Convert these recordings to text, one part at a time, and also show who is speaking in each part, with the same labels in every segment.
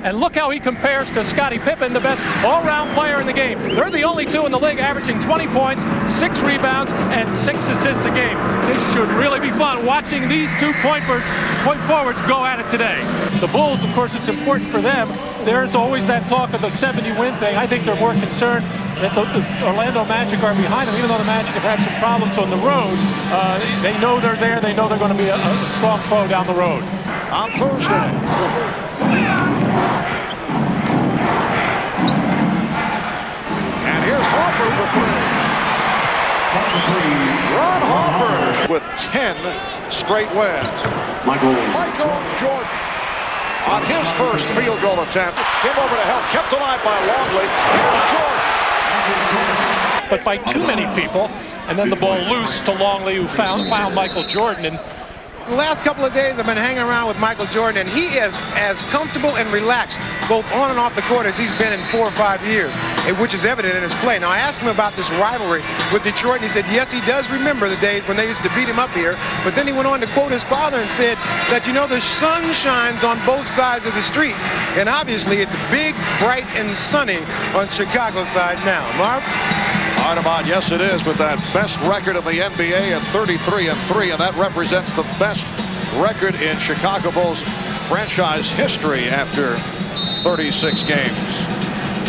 Speaker 1: And look how he compares to Scottie Pippen, the best all-round player in the game. They're the only two in the league averaging 20 points, 6 rebounds, and 6 assists a game. This should really be fun watching these two point forwards go at it today. The Bulls, of course, it's important for them. There's always that talk of the 70-win thing. I think they're more concerned that the Orlando Magic are behind them, even though the Magic have had some problems on the road. They know they're there. They know they're going to be a strong foe down the road.
Speaker 2: On Thursday. And here's Harper for 3. Ron Harper with 10 straight wins. Michael Jordan on his first field goal attempt. Came over to help, kept alive by Longley. Here's Jordan.
Speaker 1: But by too many people, and then the ball loose to Longley, who found Michael Jordan. And
Speaker 3: the last couple of days I've been hanging around with Michael Jordan, and he is as comfortable and relaxed both on and off the court as he's been in 4 or 5 years, which is evident in his play. Now, I asked him about this rivalry with Detroit, and he said, yes, he does remember the days when they used to beat him up here. But then he went on to quote his father and said that, you know, the sun shines on both sides of the street. And obviously, it's big, bright, and sunny on Chicago's side now. Marv?
Speaker 2: Armand, yes, it is, with that best record in the NBA at 33-3, and that represents the best record in Chicago Bulls franchise history after 36 games.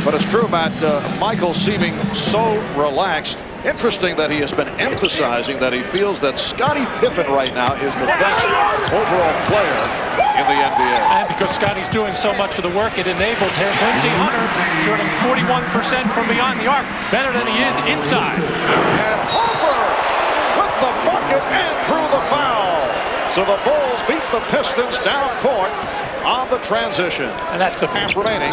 Speaker 2: But it's true, Matt, Michael seeming so relaxed. Interesting that he has been emphasizing that he feels that Scottie Pippen right now is the best overall player in the NBA.
Speaker 1: And because Scottie's doing so much of the work, it enables Lindsey Hunter shooting 41% from beyond the arc, better than he is inside.
Speaker 2: And Harper with the bucket and drew the foul. So the Bulls beat the Pistons down court on the transition.
Speaker 1: And that's the
Speaker 2: half remaining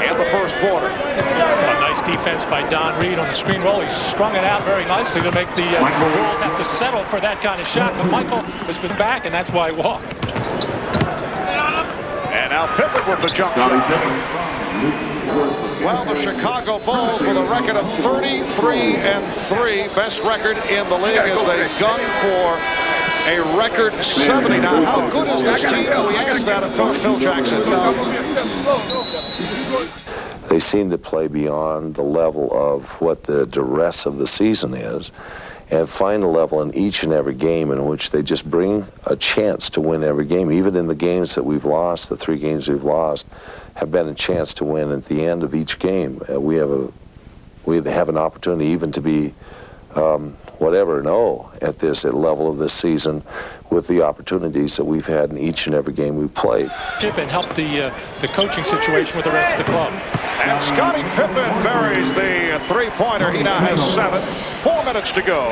Speaker 2: in the first quarter.
Speaker 1: A nice defense by Don Reed on the screen roll. He strung it out very nicely to make the Bulls have to settle for that kind of shot. But Michael has been back, and that's why he walked.
Speaker 2: And now Pippen with the jump shot. Well, the Chicago Bulls with a record of 33-3, best record in the league as they gun for a record 70. Now, how good is this team? We asked that of Coach Phil Jackson.
Speaker 4: They seem to play beyond the level of what the duress of the season is, and find a level in each and every game in which they just bring a chance to win every game. Even in the games that we've lost, the 3 games we've lost have been a chance to win at the end of each game. We have an opportunity even to be whatever, no, at level of this season with the opportunities that we've had in each and every game we've played.
Speaker 1: Pippen helped the coaching situation with the rest of the club.
Speaker 2: And Scottie Pippen buries the three-pointer. He now has 7. 4 minutes to go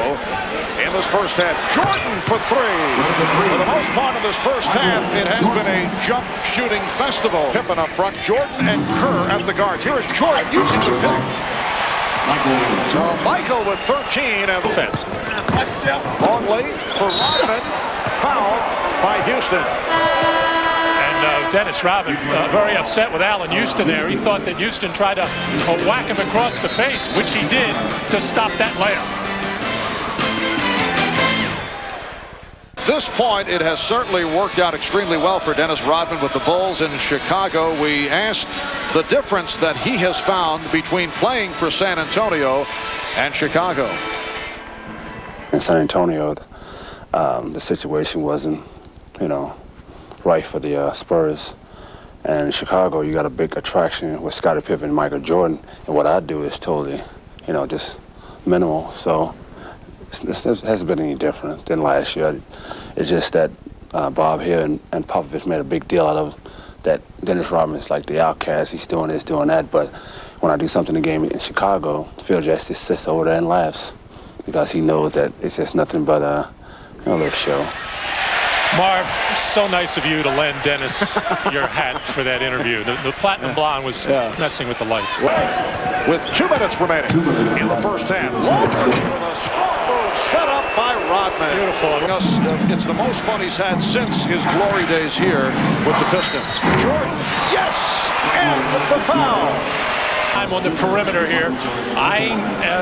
Speaker 2: in this first half. Jordan for 3. For the most part of this first half, it has been a jump shooting festival. Pippen up front, Jordan and Kerr at the guards. Here is Jordan using the pick. So Michael with 13 and defense. Longley for Rodman, fouled by Houston.
Speaker 1: And Dennis Rodman very upset with Allen Houston there. He thought that Houston tried to whack him across the face, which he did, to stop that layup.
Speaker 2: At this point, it has certainly worked out extremely well for Dennis Rodman with the Bulls in Chicago. We asked the difference that he has found between playing for San Antonio and Chicago.
Speaker 5: In San Antonio, the situation wasn't, right for the Spurs. And in Chicago, you got a big attraction with Scottie Pippen and Michael Jordan. And what I do is totally, just minimal. So this hasn't been any different than last year. It's just that Bob here and Popovich made a big deal out of that Dennis Rodman's like the outcast. He's doing this, doing that. But when I do something in the game in Chicago, Phil just sits over there and laughs because he knows that it's just nothing but a little show.
Speaker 1: Marv, so nice of you to lend Dennis your hat for that interview. The platinum blonde was messing with the lights.
Speaker 2: With 2 minutes remaining in the first half, Walters with a strong move set up by Rodman.
Speaker 1: Beautiful.
Speaker 2: It's the most fun he's had since his glory days here with the Pistons. Jordan, yes, and the foul.
Speaker 1: I'm on the perimeter here, eyeing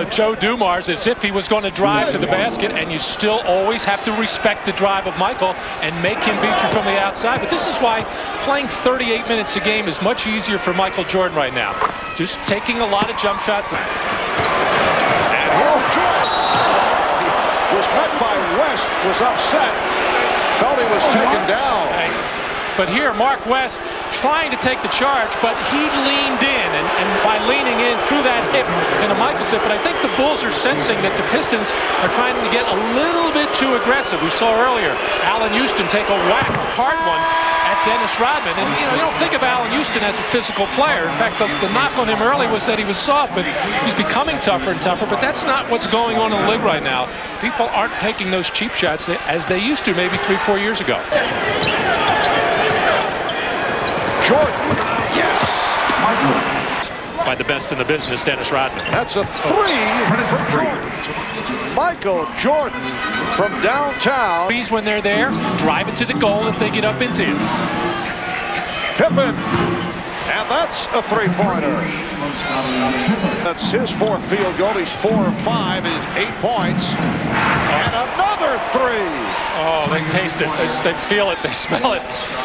Speaker 1: Joe Dumars as if he was going to drive to the basket, and you still always have to respect the drive of Michael and make him beat you from the outside. But this is why playing 38 minutes a game is much easier for Michael Jordan right now. Just taking a lot of jump shots.
Speaker 2: And here's Jordan. Was met by West, was upset, felt he was taken down.
Speaker 1: But here, Mark West trying to take the charge, but he leaned in, and by leaning in through that hip into Michael's hip. But I think the Bulls are sensing that the Pistons are trying to get a little bit too aggressive. We saw earlier Allen Houston take a whack, a hard one, at Dennis Rodman. And you don't think of Allen Houston as a physical player. In fact, the knock on him early was that he was soft, but he's becoming tougher and tougher. But that's not what's going on in the league right now. People aren't taking those cheap shots as they used to maybe 3-4 years ago.
Speaker 2: Jordan, yes.
Speaker 1: By the best in the business, Dennis Rodman.
Speaker 2: That's a three from Jordan. Michael Jordan from downtown.
Speaker 1: When they're there, drive it to the goal if they get up into you.
Speaker 2: Pippen, and that's a three-pointer. That's his fourth field goal. He's 4 of 5, is 8 points. And another three.
Speaker 1: Oh, they taste it. They feel it. They smell it.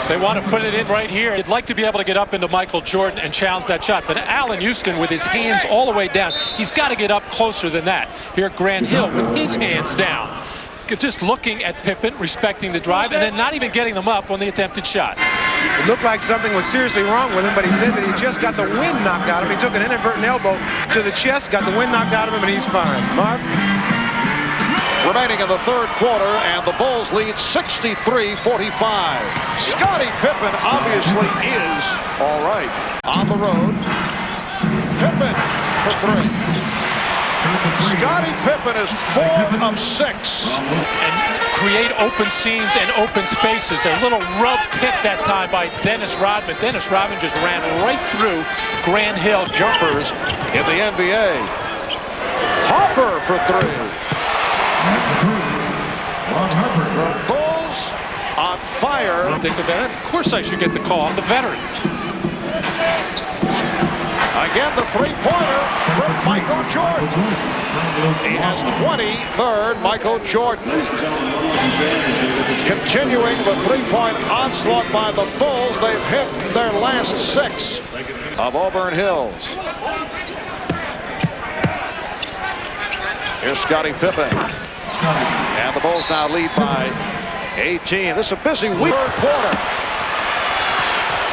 Speaker 1: They want to put it in right here. You'd like to be able to get up into Michael Jordan and challenge that shot. But Allen Houston with his hands all the way down, he's got to get up closer than that. Here, Grant Hill with his hands down. Just looking at Pippen, respecting the drive, and then not even getting them up on the attempted shot.
Speaker 3: It looked like something was seriously wrong with him, but he said that he just got the wind knocked out of him. He took an inadvertent elbow to the chest, got the wind knocked out of him, and he's fine. Marv?
Speaker 2: Remaining in the third quarter, and the Bulls lead 63-45. Scottie Pippen obviously is all right on the road. Pippen for three. Scottie Pippen is 4 of 6.
Speaker 1: And create open seams and open spaces. A little rub pick that time by Dennis Rodman. Dennis Rodman just ran right through Grant Hill.
Speaker 2: Jumpers in the NBA. Harper for three. The Bulls on fire.
Speaker 1: Think of that. Of course I should get the call. I'm the veteran.
Speaker 2: Again, the three-pointer from Michael Jordan. He has 23rd, Michael Jordan. Continuing the three-point onslaught by the Bulls. They've hit their last 6 of Auburn Hills. Here's Scottie Pippen. And the Bulls now lead by 18. This is a busy week. Third quarter.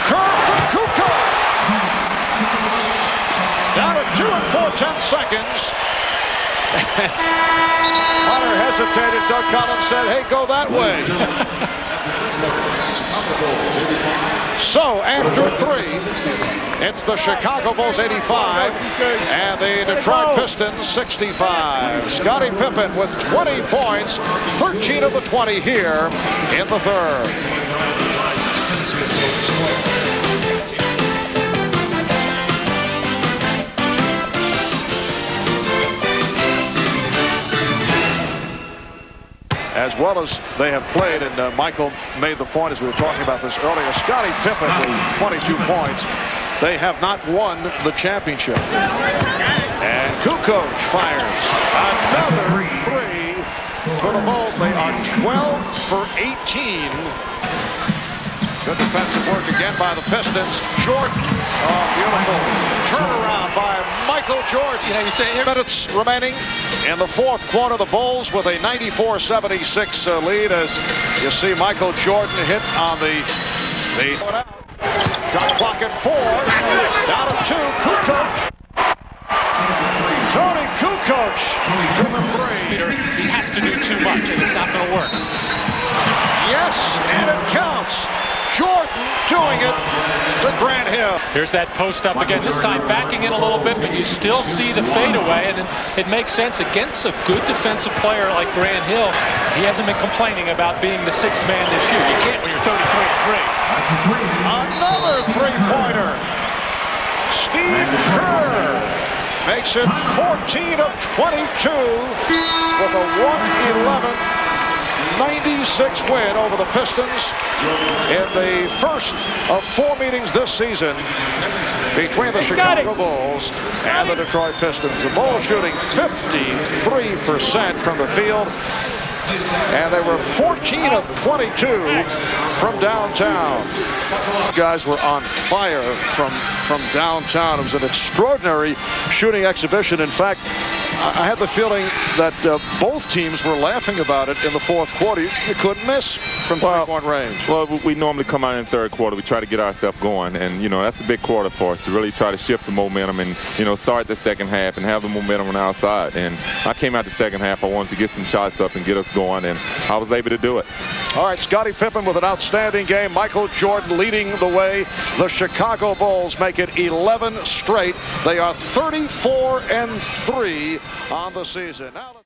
Speaker 2: Curve from Kukoc. Down to 2 4/10 seconds. Hunter hesitated. Doug Collins said, hey, go that way. So after 3, it's the Chicago Bulls 85 and the Detroit Pistons 65. Scottie Pippen with 20 points, 13 of the 20 here in the third. As well as they have played, and Michael made the point as we were talking about this earlier, Scottie Pippen with 22 points. They have not won the championship. And Kukoc fires another three for the Bulls. They are 12 for 18. Good defensive work again by the Pistons. Jordan, beautiful turnaround by Michael Jordan.
Speaker 1: You know, you say
Speaker 2: minutes remaining in the fourth quarter. The Bulls with a 94-76 lead as you see Michael Jordan hit on the shot clock at 4. Down to 2. Kukoc. Tony Kukoc from the 3.
Speaker 1: He has to do too much, and it's not going to work.
Speaker 2: Yes, and it counts. Jordan doing it to Grant Hill.
Speaker 1: Here's that post up again, this time backing in a little bit, but you still see the fadeaway, and it makes sense against a good defensive player like Grant Hill. He hasn't been complaining about being the 6th man this year. You can't when you're 33-3.
Speaker 2: Another three-pointer. Steve Kerr makes it 14 of 22 with a 111-96 win over the Pistons in the first of 4 meetings this season. between the Chicago Bulls and the Detroit Pistons. The Bulls shooting 53% from the field, and they were 14 of 22 from downtown. Guys were on fire from downtown. It was an extraordinary shooting exhibition. In fact, I had the feeling that both teams were laughing about it in the fourth quarter. You couldn't miss from three-point range.
Speaker 6: Well, we normally come out in the third quarter. We try to get ourselves going, and that's a big quarter for us to really try to shift the momentum and start the second half and have the momentum on our side. And I came out the second half. I wanted to get some shots up and get us going, and I was able to do it.
Speaker 2: All right, Scottie Pippen with an outstanding game. Michael Jordan leading the way. The Chicago Bulls make it 11 straight. They are 34-3 on the season. Now